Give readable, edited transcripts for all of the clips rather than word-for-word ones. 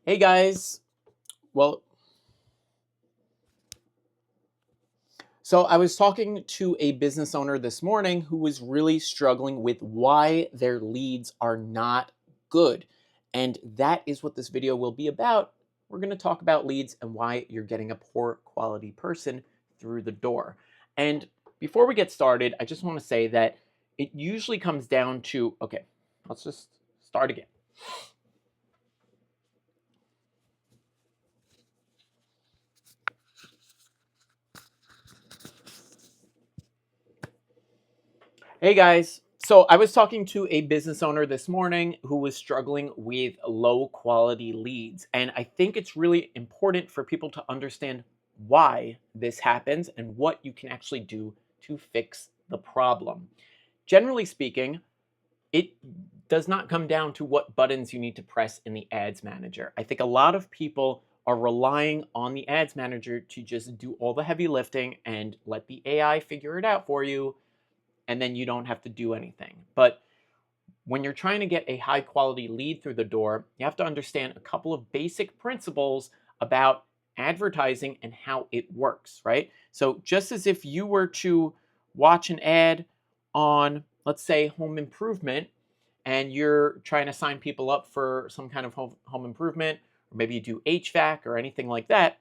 Hey guys. Well, so I was talking to a business owner this morning who was really struggling with why their leads are not good. And that is what this video will be about. We're going to talk about leads and why you're getting a poor quality person through the door. And before we get started, I just want to say that it usually comes down to, okay, let's just start again. Hey guys. So I was talking to a business owner this morning who was struggling with low quality leads. And I think it's really important for people to understand why this happens and what you can actually do to fix the problem. Generally speaking, it does not come down to what buttons you need to press in the ads manager. I think a lot of people are relying on the ads manager to just do all the heavy lifting and let the AI figure it out for you, and then you don't have to do anything. But when you're trying to get a high quality lead through the door, you have to understand a couple of basic principles about advertising and how it works, right? So, just as if you were to watch an ad on, let's say, home improvement, and you're trying to sign people up for some kind of home improvement, or maybe you do HVAC or anything like that,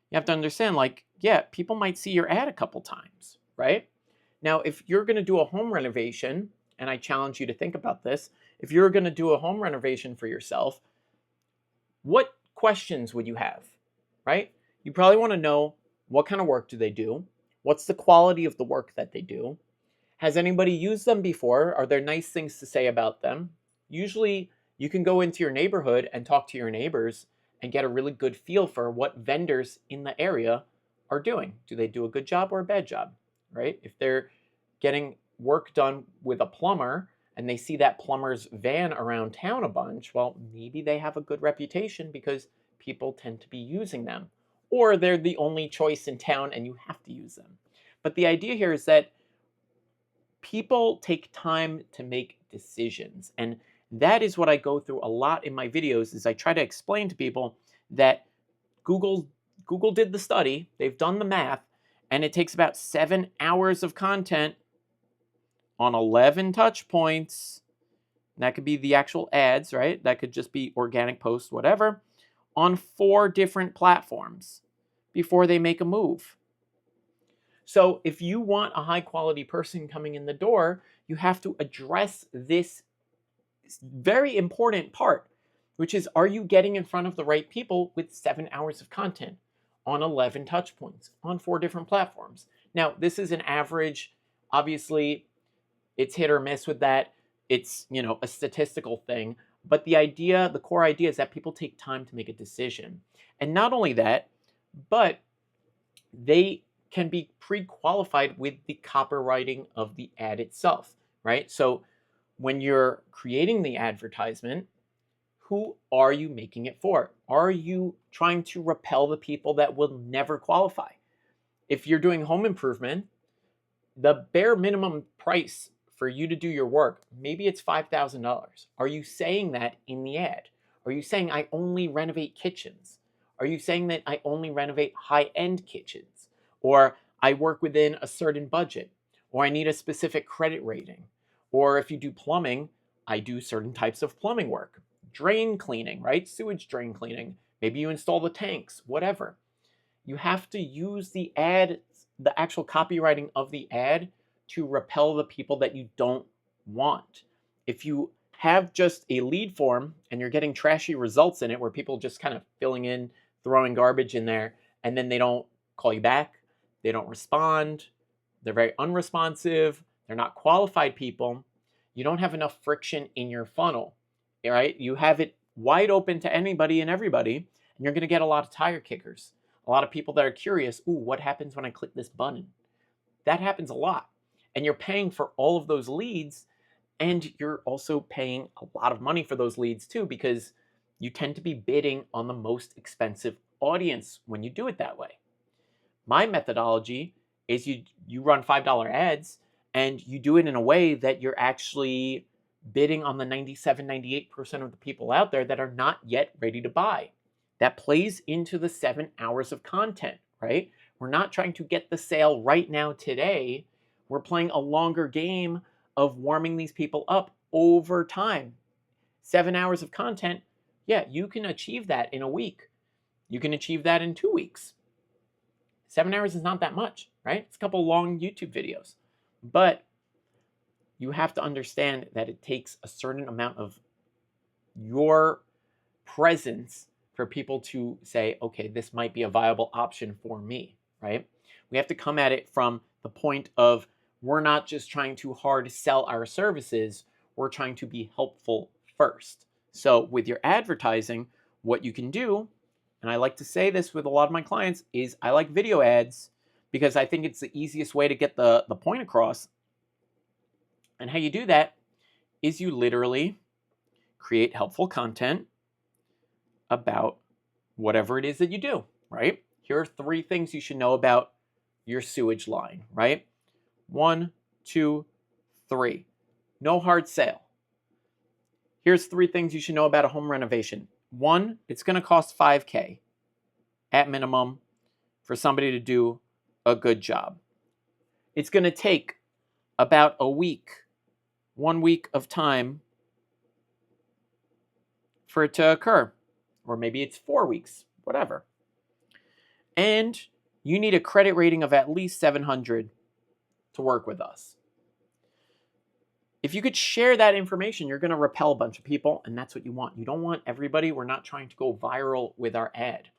you have to understand, like, yeah, people might see your ad a couple times, right? Now, if you're going to do a home renovation, and I challenge you to think about this, if you're going to do a home renovation for yourself, what questions would you have, right? You probably want to know, what kind of work do they do? What's the quality of the work that they do? Has anybody used them before? Are there nice things to say about them? Usually, you can go into your neighborhood and talk to your neighbors and get a really good feel for what vendors in the area are doing. Do they do a good job or a bad job, right? If they're getting work done with a plumber and they see that plumber's van around town a bunch, well, maybe they have a good reputation because people tend to be using them. Or they're the only choice in town and you have to use them. But the idea here is that people take time to make decisions, and that is what I go through a lot in my videos. Is I try to explain to people that google Google did the study, they've done the math, and it takes about 7 hours of content on 11 touch points. And that could be the actual ads, right? That could just be organic posts, whatever, on 4 different platforms before they make a move. So if you want a high quality person coming in the door, you have to address this very important part, which is, are you getting in front of the right people with 7 hours of content on 11 touch points on 4 different platforms? Now, this is an average. Obviously, it's hit or miss with that. It's, a statistical thing. But the core idea is that people take time to make a decision. And not only that, but they can be pre-qualified with the copywriting of the ad itself, right? So when you're creating the advertisement, who are you making it for? Are you trying to repel the people that will never qualify? If you're doing home improvement, the bare minimum price for you to do your work, maybe it's $5,000. Are you saying that in the ad? Are you saying I only renovate kitchens? Are you saying that I only renovate high-end kitchens? Or I work within a certain budget? Or I need a specific credit rating? Or if you do plumbing, I do certain types of plumbing work. Drain cleaning, right? Sewage drain cleaning. Maybe you install the tanks, whatever. You have to use the ad, the actual copywriting of the ad, to repel the people that you don't want. If you have just a lead form and you're getting trashy results in it where people just kind of filling in, throwing garbage in there, and then they don't call you back, they don't respond, they're very unresponsive, they're not qualified people, you don't have enough friction in your funnel, right? You have it wide open to anybody and everybody, and you're going to get a lot of tire kickers. A lot of people that are curious, ooh, what happens when I click this button? That happens a lot. And you're paying for all of those leads, and you're also paying a lot of money for those leads too, because you tend to be bidding on the most expensive audience when you do it that way. My methodology is you run $5 ads, and you do it in a way that you're actually bidding on the 97, 98% of the people out there that are not yet ready to buy. That plays into the 7 hours of content, right? We're not trying to get the sale right now today. We're playing a longer game of warming these people up over time. 7 hours of content, yeah, you can achieve that in a week. You can achieve that in 2 weeks. 7 hours is not that much, right? It's a couple long YouTube videos. But you have to understand that it takes a certain amount of your presence for people to say, okay, this might be a viable option for me, right? We have to come at it from the point of we're not just trying to hard sell our services, we're trying to be helpful first. So with your advertising, what you can do, and I like to say this with a lot of my clients, is I like video ads because I think it's the easiest way to get the point across. And how you do that is you literally create helpful content about whatever it is that you do, right? Here are 3 things you should know about your sewage line, right? 1, 2, 3. No hard sale. Here's 3 things you should know about a home renovation. 1, it's going to cost $5,000 at minimum for somebody to do a good job. It's going to take about a week, 1 week of time for it to occur. Or maybe it's 4 weeks, whatever. And you need a credit rating of at least 700 to work with us. If you could share that information, you're going to repel a bunch of people, and that's what you want. You don't want everybody. We're not trying to go viral with our ad.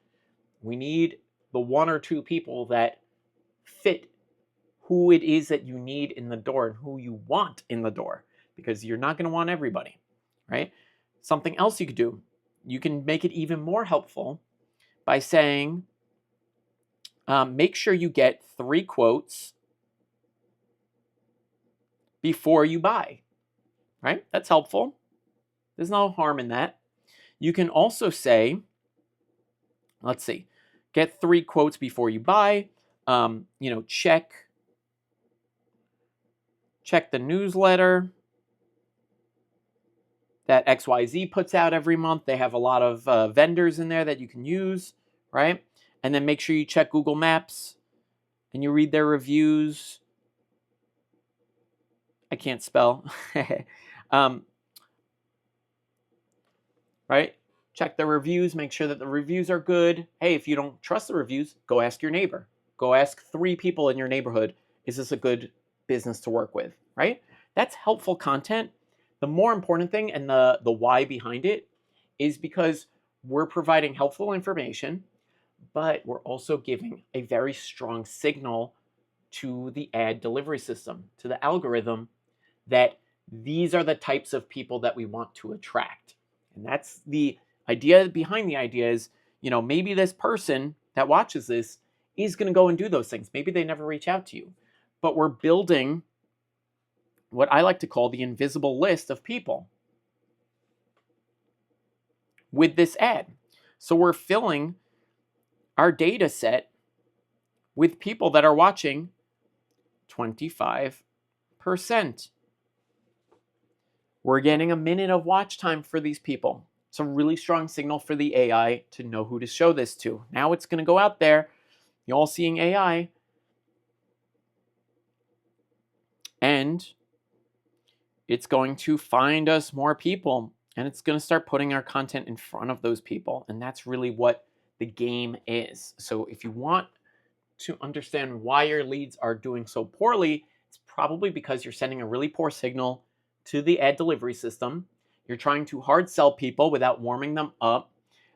We need the 1 or 2 people that fit who it is that you need in the door and who you want in the door, because you're not going to want everybody, right? Something else you could do, you can make it even more helpful by saying, make sure you get 3 quotes before you buy, right? That's helpful. There's no harm in that. You can also say, let's see, get 3 quotes before you buy. Check the newsletter that XYZ puts out every month. They have a lot of vendors in there that you can use, right? And then make sure you check Google Maps and you read their reviews. I can't spell. Right? Check the reviews, make sure that the reviews are good. Hey, if you don't trust the reviews, go ask your neighbor. Go ask 3 people in your neighborhood, is this a good business to work with, right? That's helpful content. The more important thing and the why behind it is because we're providing helpful information, but we're also giving a very strong signal to the ad delivery system, to the algorithm, that these are the types of people that we want to attract. And that's the idea behind the idea is, maybe this person that watches this is going to go and do those things. Maybe they never reach out to you. But we're building what I like to call the invisible list of people with this ad. So we're filling our data set with people that are watching 25%. We're getting a minute of watch time for these people. It's a really strong signal for the AI to know who to show this to. Now it's going to go out there. You're all seeing AI. And it's going to find us more people. And it's going to start putting our content in front of those people. And that's really what the game is. So if you want to understand why your leads are doing so poorly, it's probably because you're sending a really poor signal to the ad delivery system. You're trying to hard sell people without warming them up,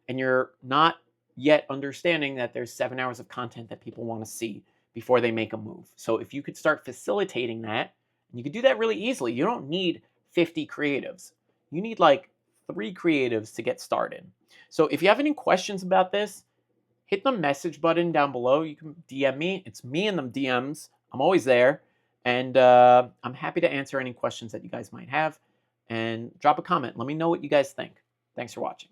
and you're not yet understanding that there's 7 hours of content that people want to see before they make a move. So if you could start facilitating that, and you could do that really easily. You don't need 50 creatives. You need like 3 creatives to get started. So if you have any questions about this, hit the message button down below. You can DM me. It's me in the DMs. I'm always there. And I'm happy to answer any questions that you guys might have. And drop a comment. Let me know what you guys think. Thanks for watching.